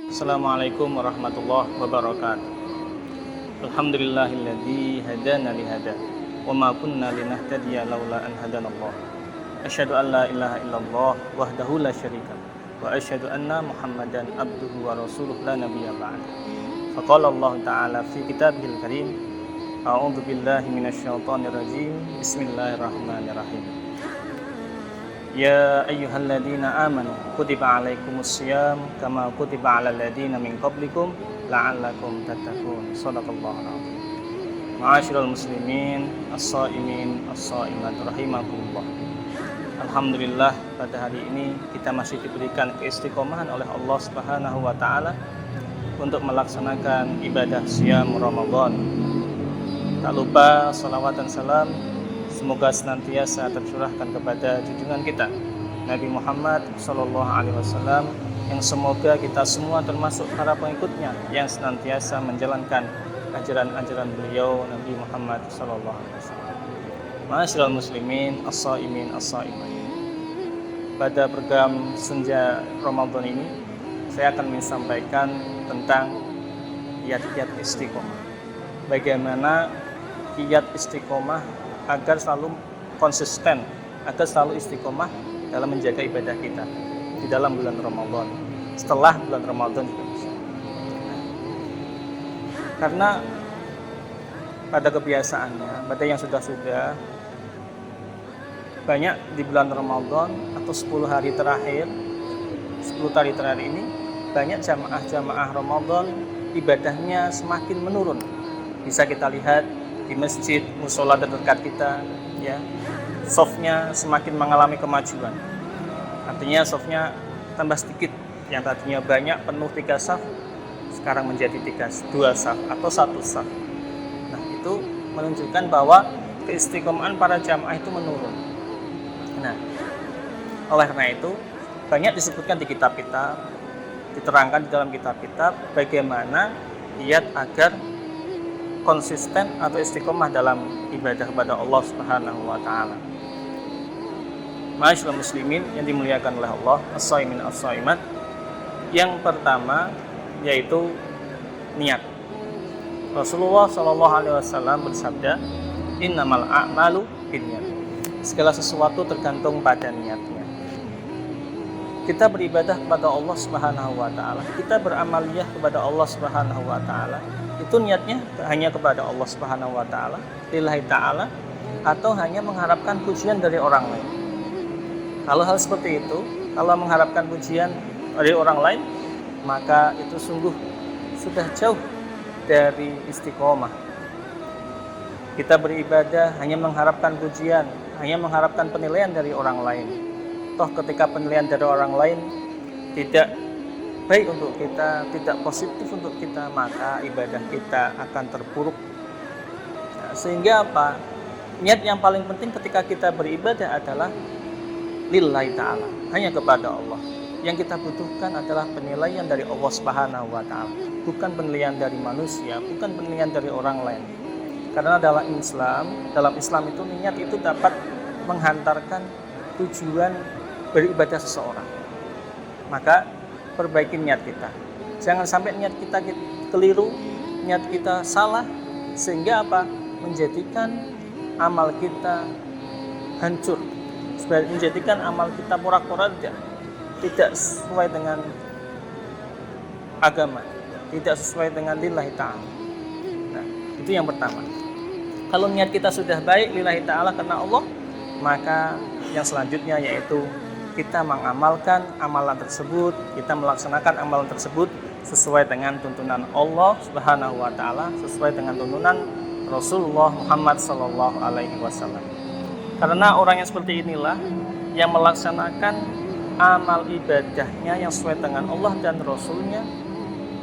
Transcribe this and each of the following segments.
Assalamualaikum warahmatullahi wabarakatuh. Alhamdulillahilladzi hadana li hada wa ma kunna linahtadiya laula an hadanallah. Asyhadu an la ilaha illallah wahdahu la syarika wa asyhadu anna Muhammadan abduhu wa rasuluh la nabiyya ba'd. Faqala Allah Ta'ala fi kitabihil karim, a'udzu billahi minasyaitonir rajim. Bismillahirrahmanirrahim. Ya ayyuhalladzina amanu kutiba alaikumussyam kama kutiba alal ladzina min qablikum la'allakum tattaqun. Shadaqallahul azim. Ma'asyiral muslimin, as-shaimin, as-shaimat rahimakumullah. Alhamdulillah, pada hari ini kita masih diberikan keistiqomahan oleh Allah Subhanahu wa taala untuk melaksanakan ibadah siam Ramadan. Tak lupa salawat dan salam semoga senantiasa tercurahkan kepada junjungan kita Nabi Muhammad SAW, yang semoga kita semua termasuk para pengikutnya yang senantiasa menjalankan ajaran-ajaran beliau Nabi Muhammad SAW. Ma'asyiral muslimin, as-shaimin, as-shaimat. Pada program Senja Ramadan ini saya akan menyampaikan tentang kiat-kiat istiqomah. Bagaimana kiat istiqomah agar selalu konsisten, agar selalu istiqomah dalam menjaga ibadah kita di dalam bulan Ramadan, setelah bulan Ramadan juga bisa. Karena pada kebiasaannya, pada yang sudah banyak di bulan Ramadan atau 10 hari terakhir ini, banyak jamaah Ramadan ibadahnya semakin menurun. Bisa kita lihat di masjid, musola terdekat kita, ya, softnya semakin mengalami kemajuan. Artinya softnya tambah sedikit, yang tadinya banyak penuh 3 saf, sekarang menjadi 2 saf atau 1 saf. Nah, itu menunjukkan bahwa keistiqomahan para jamaah itu menurun. Nah, oleh karena itu banyak disebutkan di kitab-kitab, diterangkan di dalam kitab-kitab bagaimana kiat agar konsisten atau istiqomah dalam ibadah kepada Allah Subhanahu wa taala. Ma'asyiral muslimin yang dimuliakan oleh Allah, as-shaimin, as-shaimat. Yang pertama yaitu niat. Rasulullah sallallahu alaihi wasallam bersabda, "Innamal a'malu binniyat." Segala sesuatu tergantung pada niatnya. Kita beribadah kepada Allah Subhanahu wa taala, kita beramaliyah kepada Allah Subhanahu wa taala, itu niatnya hanya kepada Allah Subhanahu wa taala, lillahi taala, atau hanya mengharapkan pujian dari orang lain. Kalau hal seperti itu, kalau mengharapkan pujian dari orang lain, maka itu sungguh sudah jauh dari istiqomah. Kita beribadah hanya mengharapkan pujian, hanya mengharapkan penilaian dari orang lain. Toh ketika penilaian dari orang lain tidak baik untuk kita, tidak positif untuk kita, maka ibadah kita akan terpuruk. Nah, sehingga apa? Niat yang paling penting ketika kita beribadah adalah lillahi ta'ala, hanya kepada Allah. Yang kita butuhkan adalah penilaian dari Allah Subhanahu wa ta'ala, bukan penilaian dari manusia, bukan penilaian dari orang lain. Karena dalam Islam itu niat itu dapat menghantarkan tujuan beribadah seseorang. Maka perbaiki niat kita. Jangan sampai niat kita keliru, niat kita salah, sehingga apa? Menjadikan amal kita hancur, menjadikan amal kita porak-poranda, tidak sesuai dengan agama, tidak sesuai dengan lillahi ta'ala. Nah, itu yang pertama. Kalau niat kita sudah baik lillahi ta'ala karena Allah, maka yang selanjutnya yaitu kita mengamalkan amalan tersebut, kita melaksanakan amalan tersebut sesuai dengan tuntunan Allah Subhanahu wa taala, sesuai dengan tuntunan Rasulullah Muhammad sallallahu alaihi wasallam. Karena orang yang seperti inilah yang melaksanakan amal ibadahnya yang sesuai dengan Allah dan Rasulnya,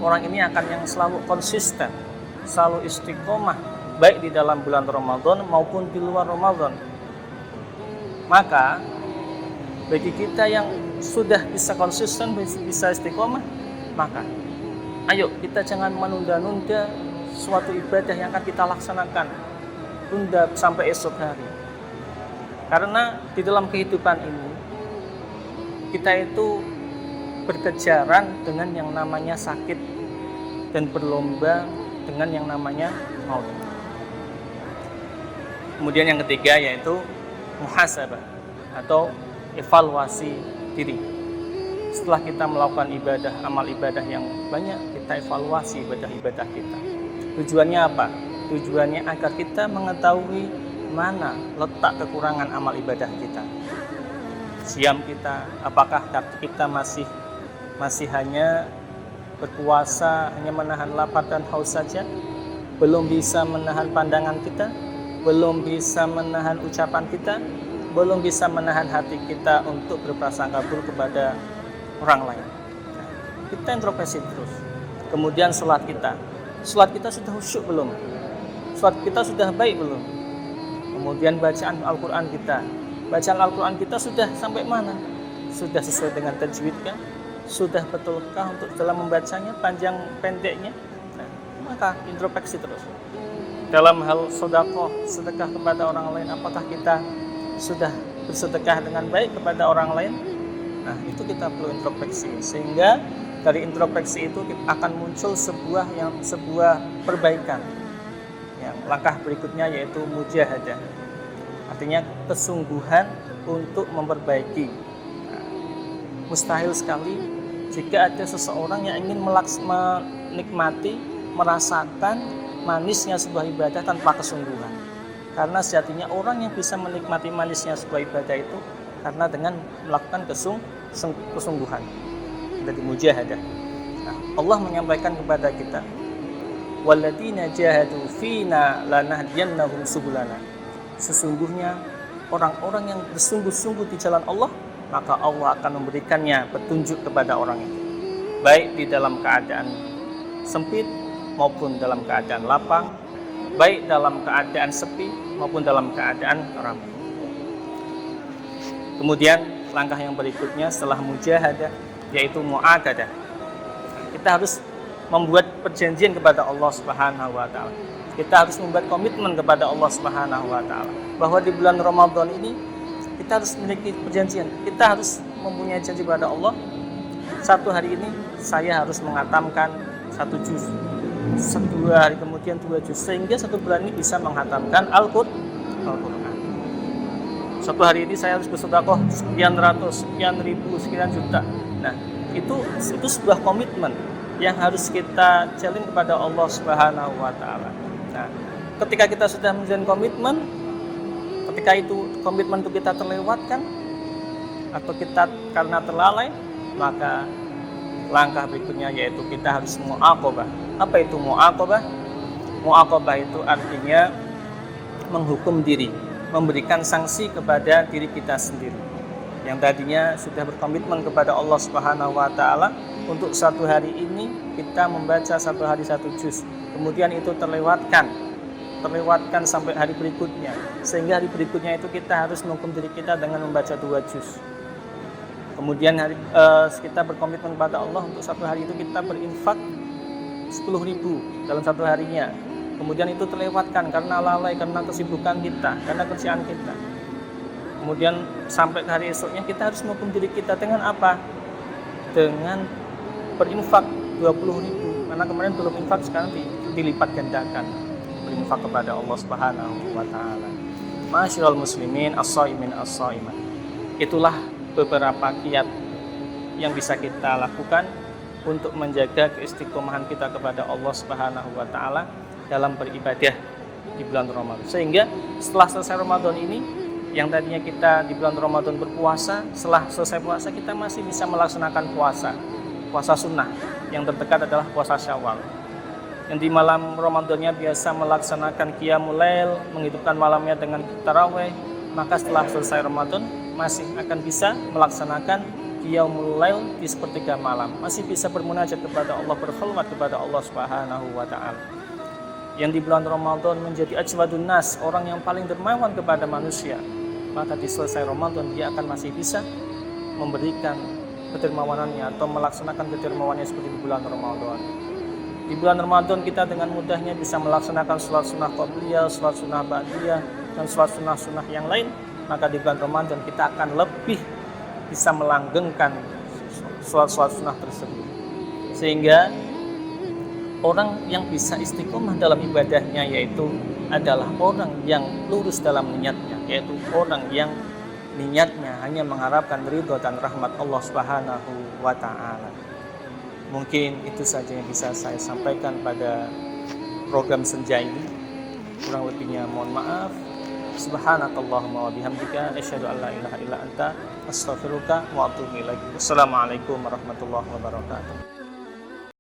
orang ini akan yang selalu konsisten, selalu istiqomah, baik di dalam bulan Ramadan maupun di luar Ramadan. Maka bagi kita yang sudah bisa konsisten, bisa istiqomah, maka ayo kita jangan menunda-nunda suatu ibadah yang akan kita laksanakan, tunda sampai esok hari. Karena di dalam kehidupan ini kita itu berkejaran dengan yang namanya sakit dan berlomba dengan yang namanya maut. Kemudian yang ketiga yaitu muhasabah atau evaluasi diri. Setelah kita melakukan amal ibadah yang banyak, kita evaluasi ibadah-ibadah kita. Tujuannya apa? Tujuannya agar kita mengetahui mana letak kekurangan amal ibadah kita. Siam kita, apakah kita masih hanya berpuasa, hanya menahan lapar dan haus saja, belum bisa menahan pandangan kita, belum bisa menahan ucapan kita, belum bisa menahan hati kita untuk berprasangka buruk kepada orang lain. Kita introspeksi terus. Kemudian sholat kita sudah khusyuk belum? Sholat kita sudah baik belum? Kemudian bacaan Al-Quran kita sudah sampai mana? Sudah sesuai dengan tajwid kah? Sudah betulkah untuk dalam membacanya, panjang pendeknya? Maka introspeksi terus. Dalam hal sedekah kepada orang lain, apakah kita sudah bersedekah dengan baik kepada orang lain? Nah, itu kita perlu introspeksi, sehingga dari introspeksi itu akan muncul sebuah perbaikan. Yang langkah berikutnya yaitu mujahadah, artinya kesungguhan untuk memperbaiki. Nah, mustahil sekali jika ada seseorang yang ingin menikmati, merasakan manisnya sebuah ibadah tanpa kesungguhan. Karena sejatinya orang yang bisa menikmati manisnya sebuah ibadah itu karena dengan melakukan kesungguhan dari mujahadah. Nah, Allah menyampaikan kepada kita, walladzina jahadu fina lanahdiyannahum subulana. Sesungguhnya orang-orang yang bersungguh-sungguh di jalan Allah, maka Allah akan memberikannya petunjuk kepada orang itu, baik di dalam keadaan sempit maupun dalam keadaan lapang, baik dalam keadaan sepi maupun dalam keadaan ramai. Kemudian langkah yang berikutnya setelah mujahadah yaitu mu'aqadah. Kita harus membuat perjanjian kepada Allah Subhanahu wa taala. Kita harus membuat komitmen kepada Allah Subhanahu wa taala bahwa di bulan Ramadan ini kita harus memiliki perjanjian. Kita harus mempunyai janji kepada Allah, satu hari ini saya harus menghatamkan 1 juz. 2 hari kemudian 2 juz, sehingga 1 bulan ini bisa menghatamkan Al-Quran. Satu hari ini saya harus bersedekah sekian ratus, sekian ribu, sekian juta. Nah, itu sebuah komitmen yang harus kita jalin kepada Allah Subhanahu wa taala. Nah, ketika kita sudah menjalin komitmen, ketika itu komitmen itu kita terlewatkan atau kita karena terlalai, maka langkah berikutnya yaitu kita harus mu'aqabah. Apa itu mu'aqabah? Mu'aqabah itu artinya menghukum diri, memberikan sanksi kepada diri kita sendiri. Yang tadinya sudah berkomitmen kepada Allah Subhanahu wa taala untuk satu hari ini kita membaca satu hari 1 juz. Kemudian itu terlewatkan sampai hari berikutnya. Sehingga hari berikutnya itu kita harus menghukum diri kita dengan membaca 2 juz. Kemudian kita berkomitmen kepada Allah untuk satu hari itu kita berinfak 10.000 dalam satu harinya. Kemudian itu terlewatkan karena lalai, karena kesibukan kita, karena kerjaan kita. Kemudian sampai hari esoknya kita harus menghukum diri kita dengan apa? Dengan berinfak 20.000. Karena kemarin belum infak, sekarang dilipat gandakan. Berinfak kepada Allah Subhanahu wa taala. Ma'asyiral muslimin, as-shaimin as-shaimat. Itulah beberapa kiat yang bisa kita lakukan untuk menjaga keistiqomahan kita kepada Allah Subhanahu wa taala dalam beribadah di bulan Ramadan. Sehingga setelah selesai Ramadan ini, yang tadinya kita di bulan Ramadan berpuasa, setelah selesai puasa kita masih bisa melaksanakan puasa sunnah. Yang terdekat adalah puasa Syawal. Yang di malam Ramadannya biasa melaksanakan qiyamul lail, menghidupkan malamnya dengan tarawih, maka setelah selesai Ramadan masih akan bisa melaksanakan qiyamul lail di sepertiga malam, masih bisa bermunajat kepada Allah, berkhulwat kepada Allah Subhanahu wa taala. Yang di bulan Ramadan menjadi ajwadun nas, orang yang paling dermawan kepada manusia, maka di selesai Ramadan dia akan masih bisa memberikan kedermawanannya atau melaksanakan kedermawanannya seperti di bulan Ramadan. Di bulan Ramadan kita dengan mudahnya bisa melaksanakan sholat sunnah qabliyah, sholat sunnah ba'diyah, dan sholat sunnah yang lain. Maka di bulan Ramadan kita akan lebih bisa melanggengkan sholat sunnah tersebut. Sehingga orang yang bisa istiqomah dalam ibadahnya yaitu adalah orang yang lurus dalam niatnya, yaitu orang yang niatnya hanya mengharapkan ridho dan rahmat Allah Subhanahu wa taala. Mungkin itu saja yang bisa saya sampaikan pada program senja ini. Kurang lebihnya mohon maaf. Subhanakallahumma wa bihamdika asyhadu an la ilaha illa anta astaghfiruka wa atubu ilaik. Wassalamualaikum warahmatullahi wabarakatuh.